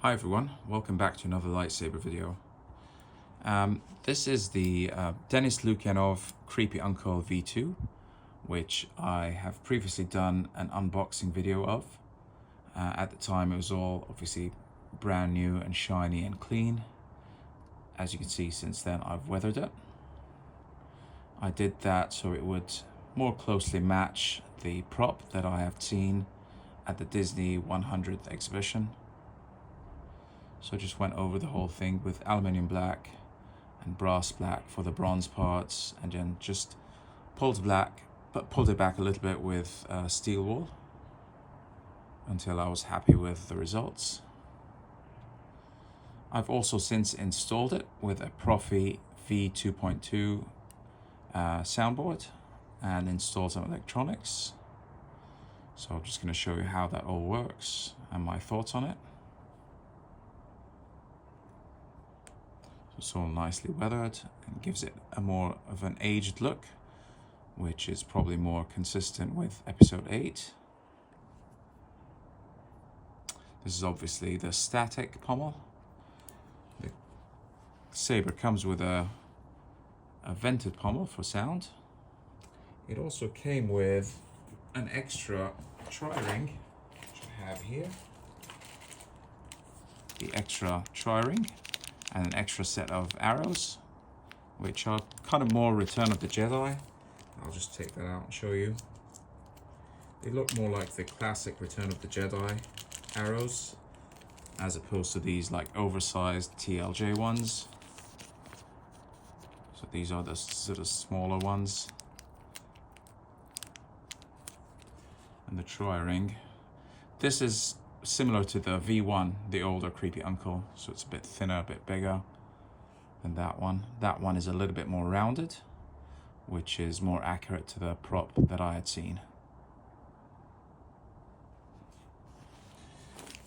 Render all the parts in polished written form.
Hi everyone, welcome back to another lightsaber video. This is the Denis Lukyanov Creepy Uncle V2, which I have previously done an unboxing video of. At the time it was all obviously brand new and shiny and clean. As you can see, since then I've weathered it. I did that so it would more closely match the prop that I have seen at the Disney 100th exhibition. So I just went over the whole thing with aluminium black and brass black for the bronze parts, and then just pulled it back a little bit with steel wool until I was happy with the results. I've also since installed it with a Proffie V2.2 soundboard and installed some electronics. So I'm just going to show you how that all works and my thoughts on it. It's all nicely weathered and gives it a more of an aged look, which is probably more consistent with episode 8. This is obviously the static pommel. The saber comes with a vented pommel for sound. It also came with an extra tri-ring, which I have here. The extra tri-ring and an extra set of arrows, which are kind of more Return of the Jedi. I'll just take that out and show you. They look more like the classic Return of the Jedi arrows, as opposed to these like oversized TLJ ones. So these are the sort of smaller ones. And the tri-ring. This is similar to the V1, the older Creepy Uncle, so it's a bit thinner, a bit bigger than that one. That one is a little bit more rounded, which is more accurate to the prop that I had seen.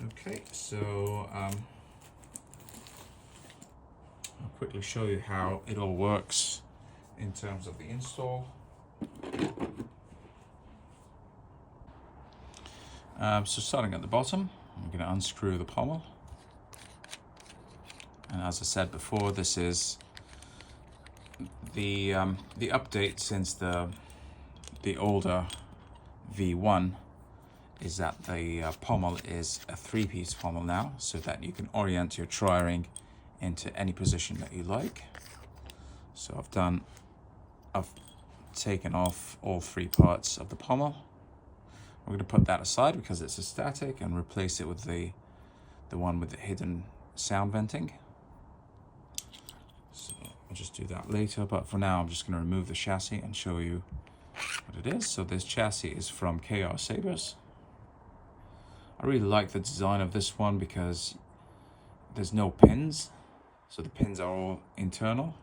Okay, so I'll quickly show you how it all works in terms of the install. So starting at the bottom, I'm going to unscrew the pommel. And as I said before, this is the update since the older V1 is that the pommel is a 3-piece pommel now, so that you can orient your tri-ring into any position that you like. So I've taken off all 3 parts of the pommel. We're going to put that aside because it's a static and replace it with the one with the hidden sound venting. So I'll just do that later, but for now I'm just going to remove the chassis and show you what it is. So this chassis is from KR Sabers. I really like the design of this one because there's no pins, so the pins are all internal,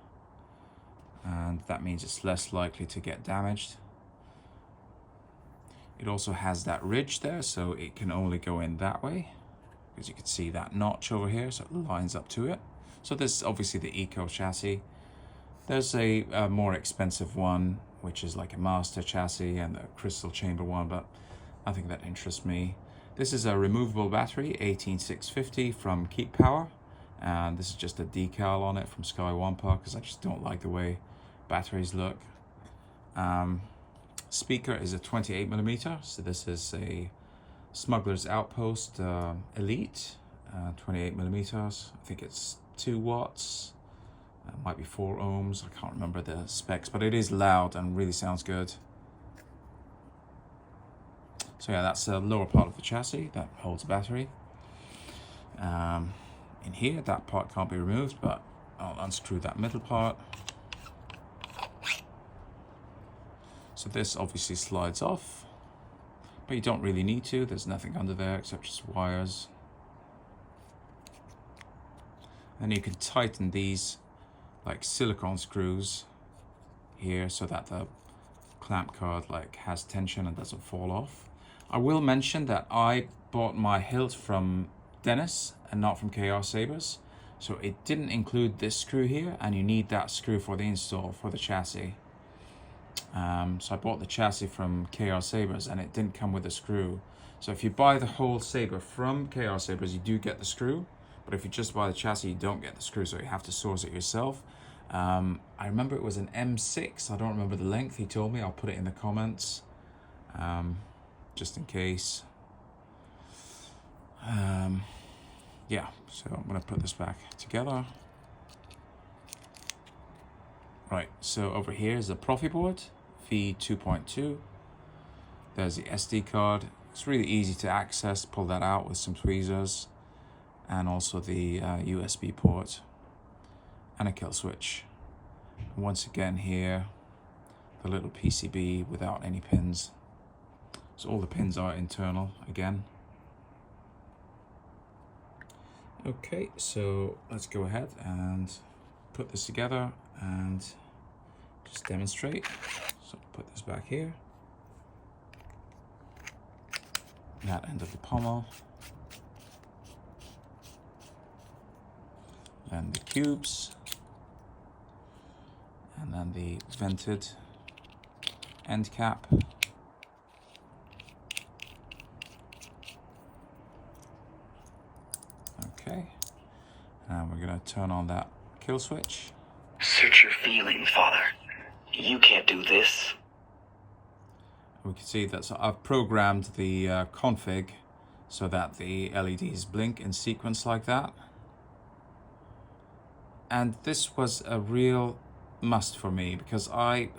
and that means it's less likely to get damaged. It also has that ridge there, so it can only go in that way, because you can see that notch over here, so it lines up to it. So this is obviously the Eco chassis. There's a more expensive one, which is like a Master chassis, and the crystal chamber one, but nothing that interests me. This is a removable battery, 18650 from Keep Power, and this is just a decal on it from Sky One Park, because I just don't like the way batteries look. Speaker is a 28mm, so this is a Smuggler's Outpost Elite, 28mm. I think it's 2 watts, it might be 4 ohms, I can't remember the specs, but it is loud and really sounds good. So yeah, that's the lower part of the chassis that holds the battery. In here, that part can't be removed, but I'll unscrew that middle part. So this obviously slides off, but you don't really need to. There's nothing under there except just wires. And you can tighten these like silicone screws here so that the clamp card like has tension and doesn't fall off. I will mention that I bought my hilt from Denis and not from KR Sabers, so it didn't include this screw here, and you need that screw for the install for the chassis. So I bought the chassis from KR Sabers and it didn't come with a screw, So if you buy the whole saber from KR Sabers, you do get the screw. But if you just buy the chassis, you don't get the screw, so you have to source it yourself. I remember it was an M6. I don't remember the length. He told me. I'll put it in the comments, just in case. Yeah, so I'm going to put this back together. Right, so over here is the Proffie board, V2.2. There's the SD card. It's really easy to access. Pull that out with some tweezers. And also the USB port and a kill switch. Once again here, the little PCB without any pins. So all the pins are internal again. Okay, so let's go ahead and put this together and just demonstrate. So put this back here. That end of the pommel. Then the cubes, and then the vented end cap. Okay, and we're going to turn on that kill switch. Search your feelings, Father. You can't do this. We can see that I've programmed the config so that the LEDs blink in sequence like that. And this was a real must for me because I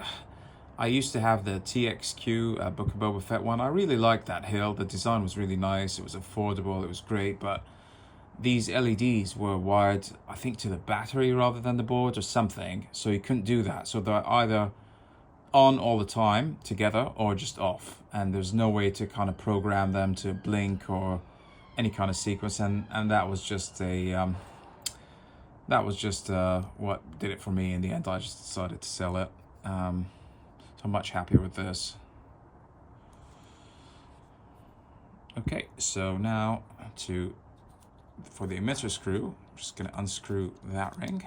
used to have the TXQ Book of Boba Fett one. I really liked that hilt. The design was really nice. It was affordable. It was great. But these LEDs were wired, I think, to the battery rather than the board or something. So you couldn't do that. So they're either on all the time together or just off. And there's no way to kind of program them to blink or any kind of sequence. And that was just a... That was just what did it for me in the end. I just decided to sell it. So I'm much happier with this. Okay, so now for the emitter screw, I'm just going to unscrew that ring.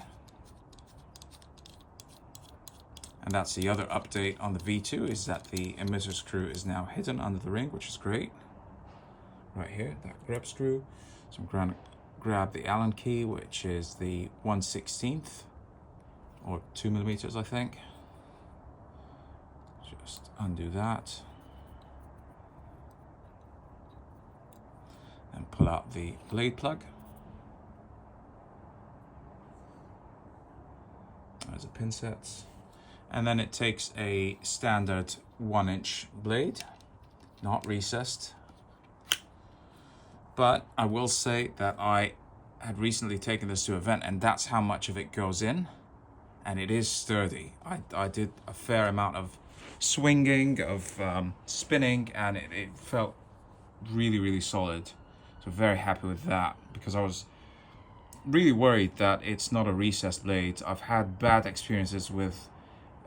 And that's the other update on the V2, is that the emitter screw is now hidden under the ring, which is great. Right here, that grub screw. So I'm going to grab the Allen key, which is the 1/16 or 2mm, I think. Just undo that and pull out the blade plug. There's a pin set, and then it takes a standard 1-inch blade, not recessed. But I will say that I had recently taken this to an event, and that's how much of it goes in, and it is sturdy. I did a fair amount of swinging, of spinning, and it felt really, really solid. So very happy with that, because I was really worried that it's not a recessed blade. I've had bad experiences with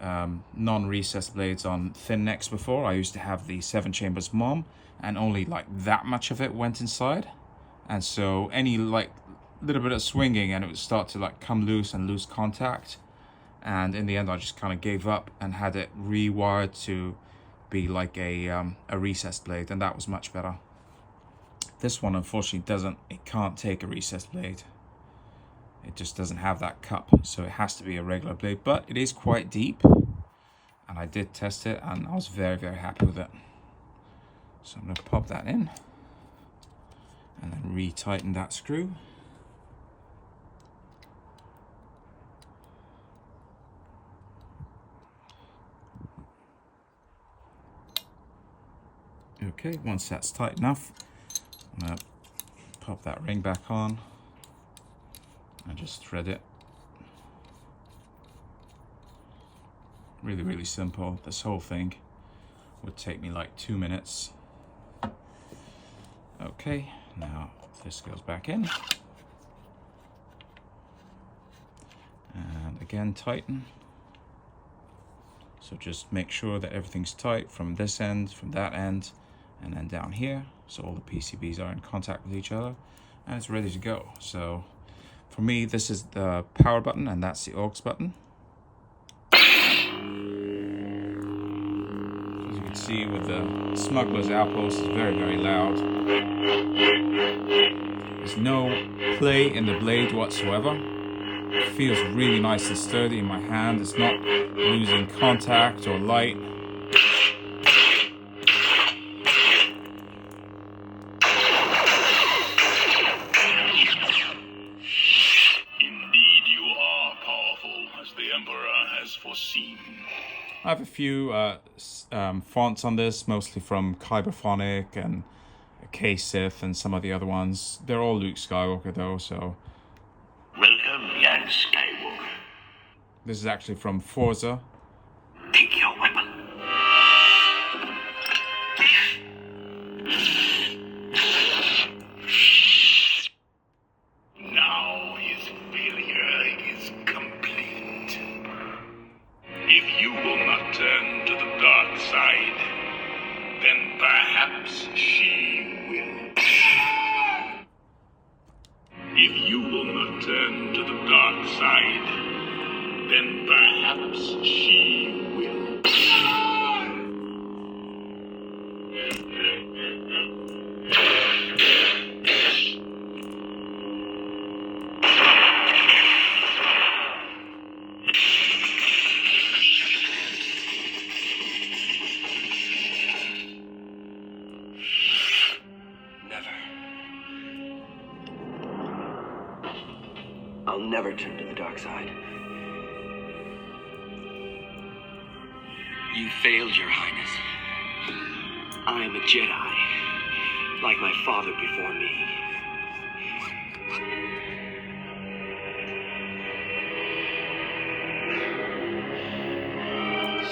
non-recessed blades on thin necks before. I used to have the 7 Chambers Mom, and only like that much of it went inside, and so any like little bit of swinging and it would start to like come loose and lose contact, and in the end I just kind of gave up and had it rewired to be like a recessed blade, and that was much better. This one unfortunately it can't take a recessed blade. It just doesn't have that cup, so it has to be a regular blade, but it is quite deep, and I did test it and I was very, very happy with it. So I'm going to pop that in and then re-tighten that screw. Okay, once that's tight enough, I'm going to pop that ring back on and just thread it. Really, really simple. This whole thing would take me like 2 minutes. Okay, now this goes back in. And again, tighten. So just make sure that everything's tight from this end, from that end, and then down here. So all the PCBs are in contact with each other, and it's ready to go. So for me, this is the power button, and that's the aux button. As you can see, see with the smuggler's outpost is very, very loud. There's no play in the blade whatsoever. It feels really nice and sturdy in my hand. It's not losing contact or light. Indeed, you are powerful, as the Emperor has foreseen. I have a few fonts on this, mostly from Kyberphonic and K-Sith and some of the other ones. They're all Luke Skywalker though, so... Welcome, young Skywalker. This is actually from Forza. Pick your weapon. Now his failure is complete. If you will not turn to the dark side, then perhaps she will. If you will not turn to the dark side, then perhaps she will. I'll never turn to the dark side. You failed, Your Highness. I am a Jedi, like my father before me.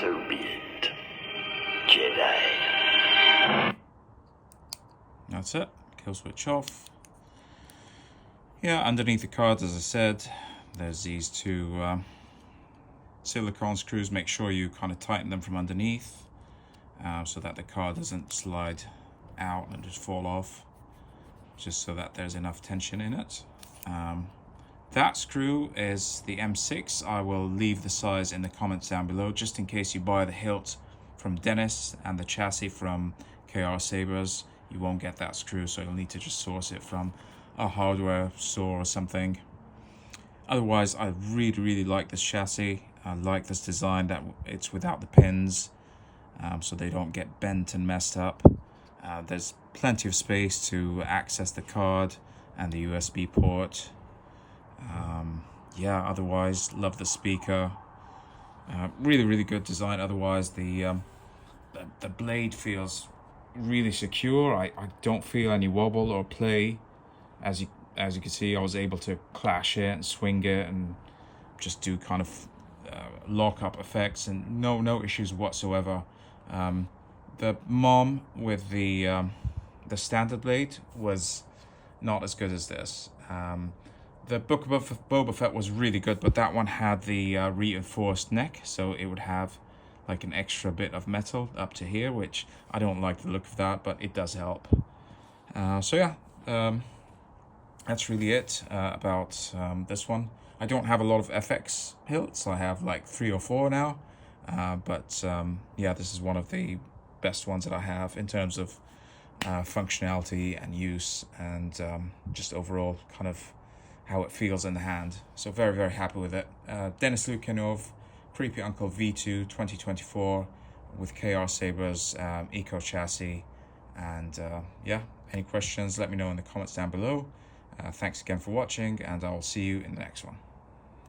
So be it, Jedi. That's it. Kill switch off. Yeah, underneath the card, as I said, there's these two silicone screws. Make sure you kind of tighten them from underneath so that the card doesn't slide out and just fall off, just so that there's enough tension in it. That screw is the M6. I will leave the size in the comments down below, just in case you buy the hilt from Dennis and the chassis from KR Sabers. You won't get that screw, so you'll need to just source it from a hardware store or something. Otherwise, I really like this chassis. I like this design that it's without the pins, so they don't get bent and messed up. There's plenty of space to access the card and the USB port. Yeah, otherwise, love the speaker. Really good design. Otherwise, the blade feels really secure. I don't feel any wobble or play. As you can see, I was able to clash it and swing it and just do kind of lock-up effects, and no issues whatsoever. The MOM with the standard blade was not as good as this. The Book of Boba Fett was really good, but that one had the reinforced neck, so it would have like an extra bit of metal up to here, which I don't like the look of that, but it does help. So yeah, that's really it about this one. I don't have a lot of FX hilts. I have like 3 or 4 now, but yeah, this is one of the best ones that I have in terms of functionality and use, and just overall kind of how it feels in the hand. So very happy with it. Dennis Lukianov, Creepy Uncle V2 2024 with KR Sabers Eco chassis. And yeah, any questions, let me know in the comments down below. Thanks again for watching, and I'll see you in the next one.